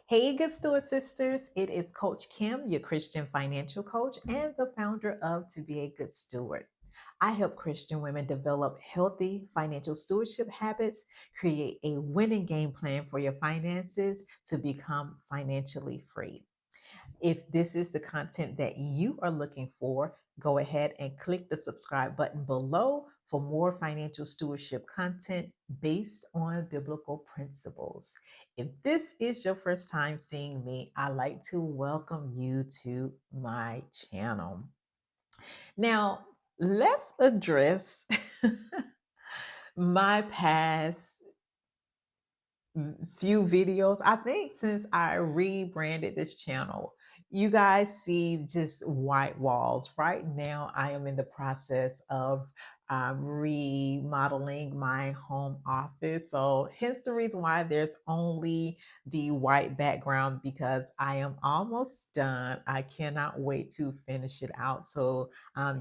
Hey, good Steward sisters. It is Coach Kim, your Christian financial coach and the founder of To Be a Good Steward. I help Christian women develop healthy financial stewardship habits, create a winning game plan for your finances to become financially free. If this is the content that you are looking for, go ahead and click the subscribe button below for more financial stewardship content based on biblical principles. If this is your first time seeing me, I'd like to welcome you to my channel. Now, let's address my past few videos. I think since I rebranded this channel, you guys see just white walls. Right now, I am in the process of remodeling my home office. So, hence the reason why there's only the white background because I am almost done. I cannot wait to finish it out so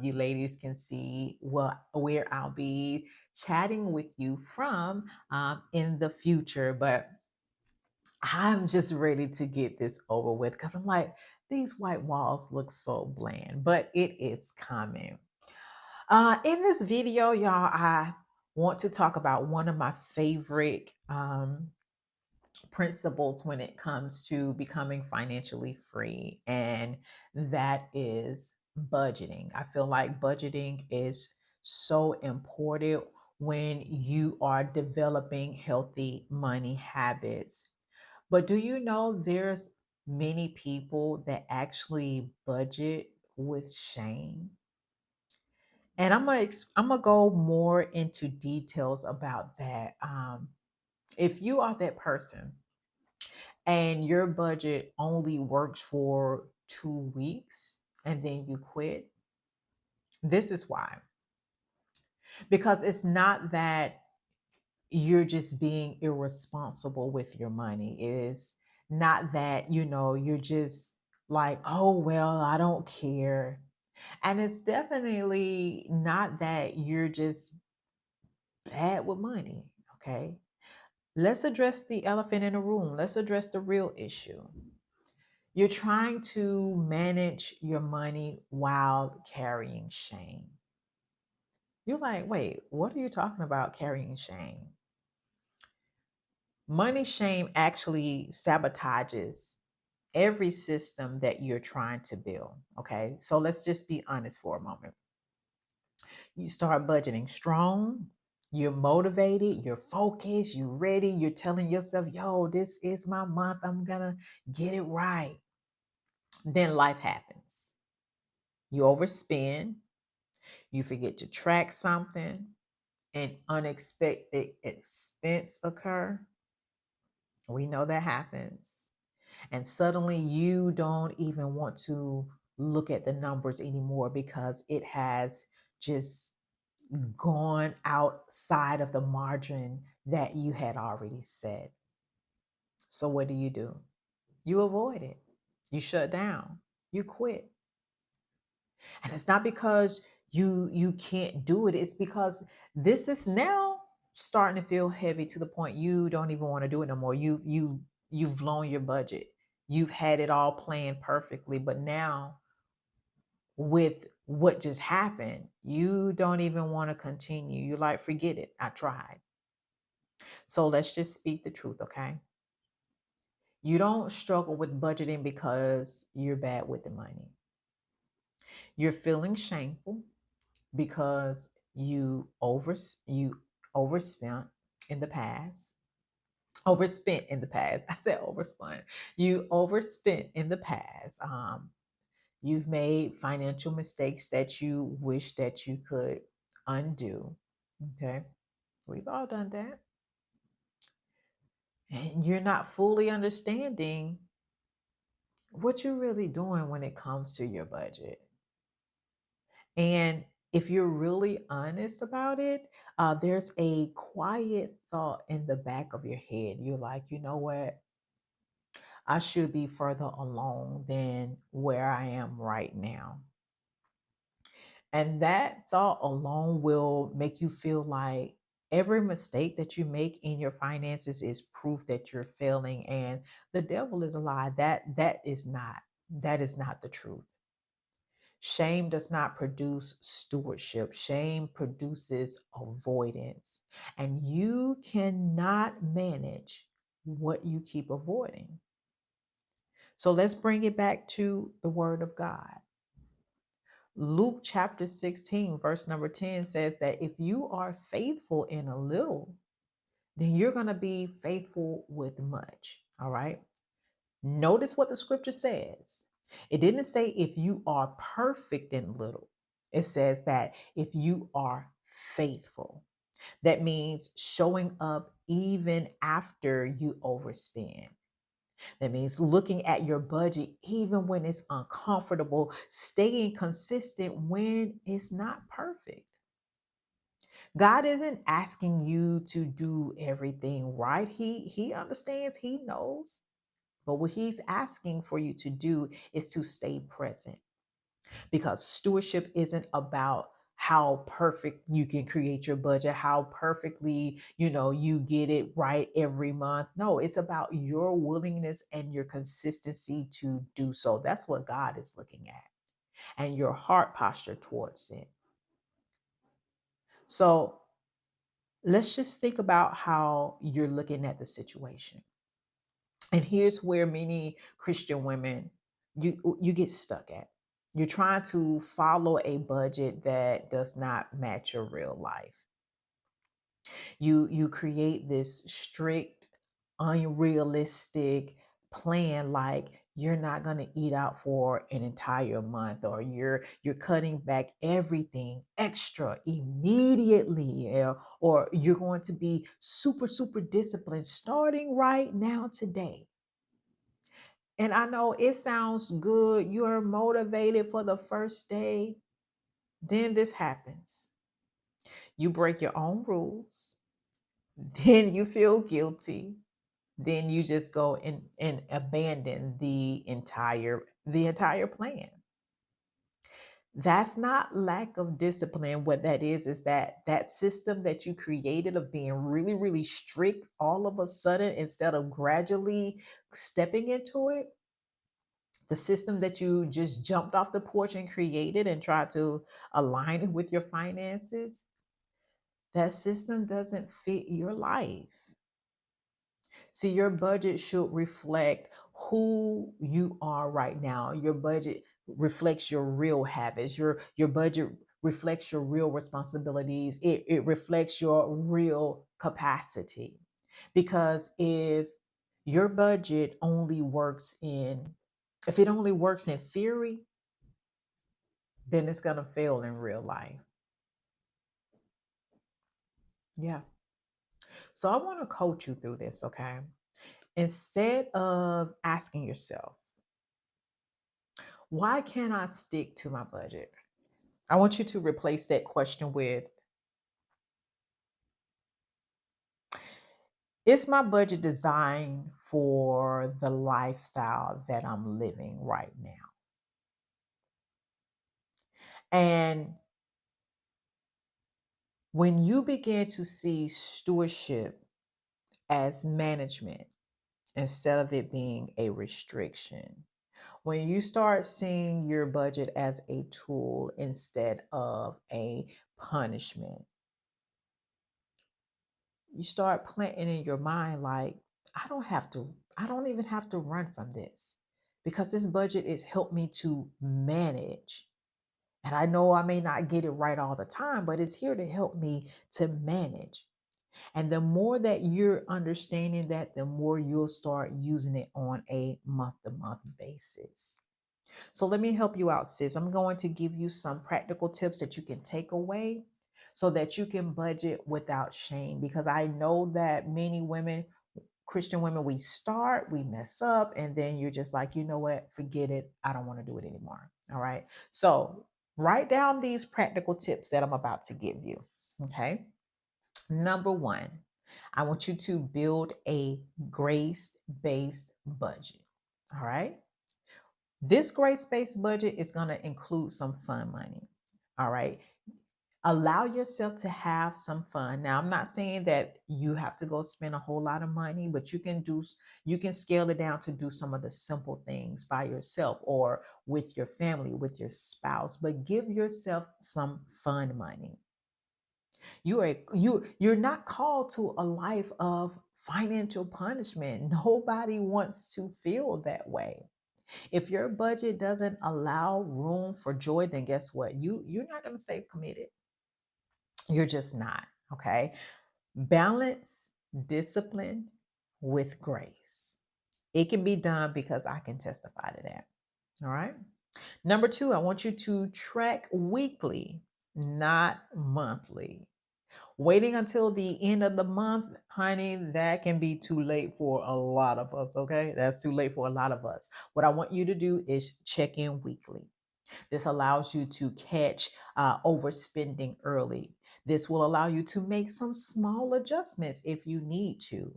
you ladies can see where I'll be chatting with you from in the future. But I'm just ready to get this over with because I'm like, these white walls look so bland, but it is coming. In this video, y'all, I want to talk about one of my favorite principles when it comes to becoming financially free, and that is budgeting. I feel like budgeting is so important when you are developing healthy money habits. But do you know there's many people that actually budget with shame? And I'm gonna go more into details about that. If you are that person and your budget only works for 2 weeks and then you quit, this is why. Because it's not that you're just being irresponsible with your money. It is not that, you're just like, oh, well, I don't care. And it's definitely not that you're just bad with money. Okay. Let's address the elephant in the room. Let's address the real issue. You're trying to manage your money while carrying shame. You're like, wait, what are you talking about carrying shame? Money shame actually sabotages every system that you're trying to build. Okay. So let's just be honest for a moment. You start budgeting strong, you're motivated, you're focused, you're ready, you're telling yourself, yo, this is my month. I'm going to get it right. Then life happens. You overspend, you forget to track something, an unexpected expense occur. We know that happens. And suddenly you don't even want to look at the numbers anymore because it has just gone outside of the margin that you had already set. So what do? You avoid it. You shut down. You quit. And it's not because you can't do it. It's because this is now starting to feel heavy to the point you don't even want to do it no more. You've blown your budget. You've had it all planned perfectly, but now with what just happened, you don't even want to continue. You like, forget it. I tried. So let's just speak the truth, okay? You don't struggle with budgeting because you're bad with the money. You're feeling shameful because you overspent in the past. Overspent in the past. I said overspent. You overspent in the past. You've made financial mistakes that you wish that you could undo. Okay. We've all done that. And you're not fully understanding what you're really doing when it comes to your budget. And if you're really honest about it, there's a quiet thought in the back of your head. You're like, you know what? I should be further along than where I am right now. And that thought alone will make you feel like Every mistake that you make in your finances is proof that you're failing, and the devil is a lie. That is not the truth. Shame does not produce stewardship. Shame produces avoidance. And you cannot manage what you keep avoiding. So let's bring it back to the word of God. Luke chapter 16, verse number 10 says that if you are faithful in a little, then you're going to be faithful with much. All right. Notice what the scripture says. It didn't say if you are perfect in little. It says that if you are faithful, that means showing up even after you overspend. That means looking at your budget even when it's uncomfortable, staying consistent when it's not perfect. God isn't asking you to do everything right. He understands, he knows. But what he's asking for you to do is to stay present, because stewardship isn't about how perfect you can create your budget, how perfectly, you get it right every month. No, it's about your willingness and your consistency to do so. That's what God is looking at, and your heart posture towards it. So let's just think about how you're looking at the situation. And here's where many Christian women you get stuck at. You're trying to follow a budget that does not match your real life. You create this strict, unrealistic plan, like you're not going to eat out for an entire month, or you're cutting back everything extra immediately, or you're going to be super disciplined starting right now today. And I know it sounds good. You're motivated for the first day. Then this happens. You break your own rules. Then you feel guilty. Then you just go and abandon the entire plan. That's not lack of discipline. What that is that system that you created of being really strict all of a sudden, instead of gradually stepping into it. The system that you just jumped off the porch and created and tried to align it with your finances, that system doesn't fit your life. See, your budget should reflect who you are right now. Your budget reflects your real habits. Your budget reflects your real responsibilities. It reflects your real capacity. Because your budget only works in if it only works in theory, then it's going to fail in real life. Yeah. So I want to coach you through this, okay? Instead of asking yourself, why can't I stick to my budget? I want you to replace that question with, is my budget designed for the lifestyle that I'm living right now? And when you begin to see stewardship as management instead of it being a restriction, when you start seeing your budget as a tool instead of a punishment, you start planting in your mind like, I don't even have to run from this, because this budget is helped me to manage. And I know I may not get it right all the time, but it's here to help me to manage. And the more that you're understanding that, the more you'll start using it on a month to month basis. So let me help you out, sis. I'm going to give you some practical tips that you can take away so that you can budget without shame. Because I know that many women, Christian women, we start, we mess up, and then you're just like, you know what, forget it. I don't want to do it anymore. All right. So write down these practical tips that I'm about to give you. Okay. Number one, I want you to build a grace-based budget. All right. This grace-based budget is going to include some fun money. All right. Allow yourself to have some fun. Now, I'm not saying that you have to go spend a whole lot of money, but you can scale it down to do some of the simple things by yourself or with your family, with your spouse, but give yourself some fun money. You're not called to a life of financial punishment. Nobody wants to feel that way. If your budget doesn't allow room for joy, then guess what? You're not going to stay committed. You're just not, okay? Balance discipline with grace. It can be done because I can testify to that. All right. Number two, I want you to track weekly, not monthly. Waiting until the end of the month, honey, that can be too late for a lot of us, okay? That's too late for a lot of us. What I want you to do is check in weekly. This allows you to catch overspending early. This will allow you to make some small adjustments if you need to.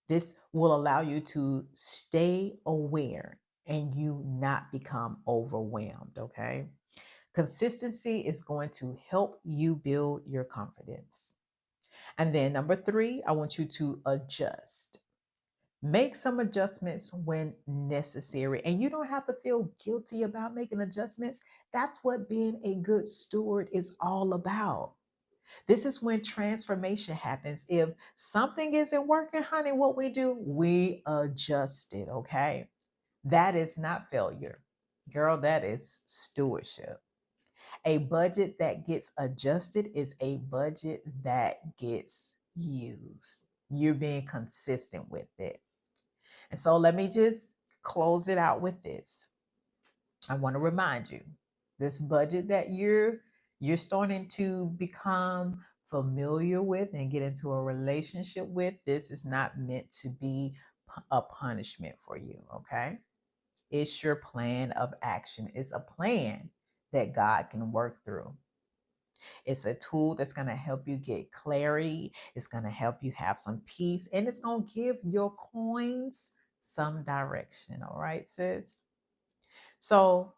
This will allow you to stay aware and you not become overwhelmed, okay? Consistency is going to help you build your confidence. And then number three, I want you to adjust. Make some adjustments when necessary. And you don't have to feel guilty about making adjustments. That's what being a good steward is all about. This is when transformation happens. If something isn't working, honey, what we do, we adjust it, okay? That is not failure. Girl, that is stewardship. A budget that gets adjusted is a budget that gets used. You're being consistent with it. And so let me just close it out with this. I want to remind you, this budget that you're starting to become familiar with and get into a relationship with, this is not meant to be a punishment for you, okay? It's your plan of action. It's a plan that God can work through. It's a tool that's going to help you get clarity. It's going to help you have some peace, and it's going to give your coins some direction. All right, sis? So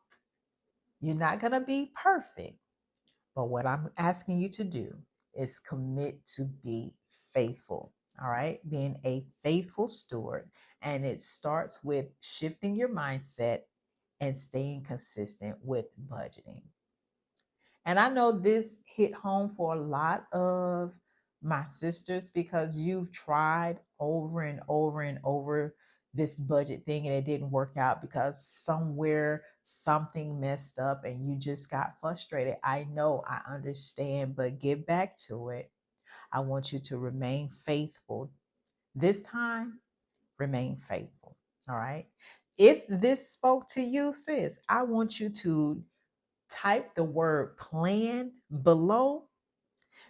you're not going to be perfect, but what I'm asking you to do is commit to be faithful. All right, being a faithful steward. And it starts with shifting your mindset and staying consistent with budgeting. And I know this hit home for a lot of my sisters because you've tried over and over and over this budget thing and it didn't work out because somewhere something messed up and you just got frustrated. I know, I understand, but get back to it. I want you to remain faithful. This time, remain faithful. All right. If this spoke to you, sis, I want you to type the word plan below,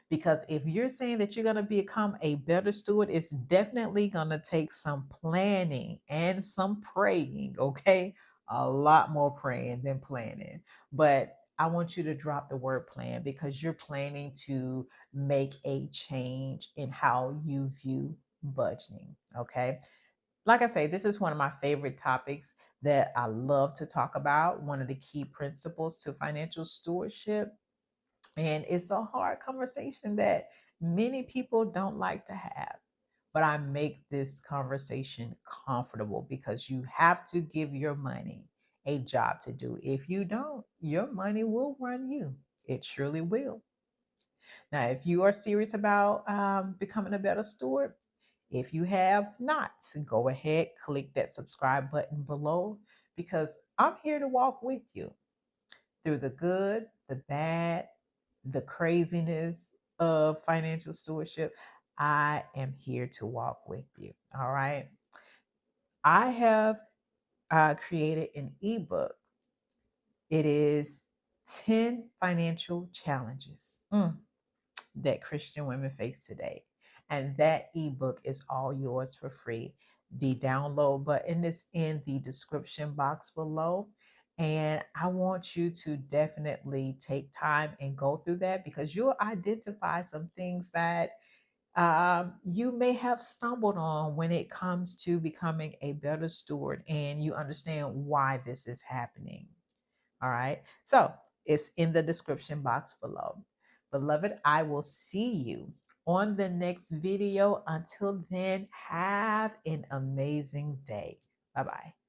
because if you're saying that you're going to become a better steward, it's definitely going to take some planning and some praying, okay? A lot more praying than planning. But I want you to drop the word plan because you're planning to make a change in how you view budgeting, okay? Like I say, this is one of my favorite topics that I love to talk about. One of the key principles to financial stewardship. And it's a hard conversation that many people don't like to have. But I make this conversation comfortable because you have to give your money a job to do. If you don't, your money will run you. It surely will. Now, if you are serious about becoming a better steward, if you have not, go ahead, click that subscribe button below because I'm here to walk with you through the good, the bad, the craziness of financial stewardship. I am here to walk with you. All right. I have created an ebook. It is 10 financial challenges that Christian women face today. And that ebook is all yours for free. The download button is in the description box below. And I want you to definitely take time and go through that because you'll identify some things that you may have stumbled on when it comes to becoming a better steward and you understand why this is happening. All right. So it's in the description box below. Beloved, I will see you on the next video. Until then, have an amazing day. Bye bye.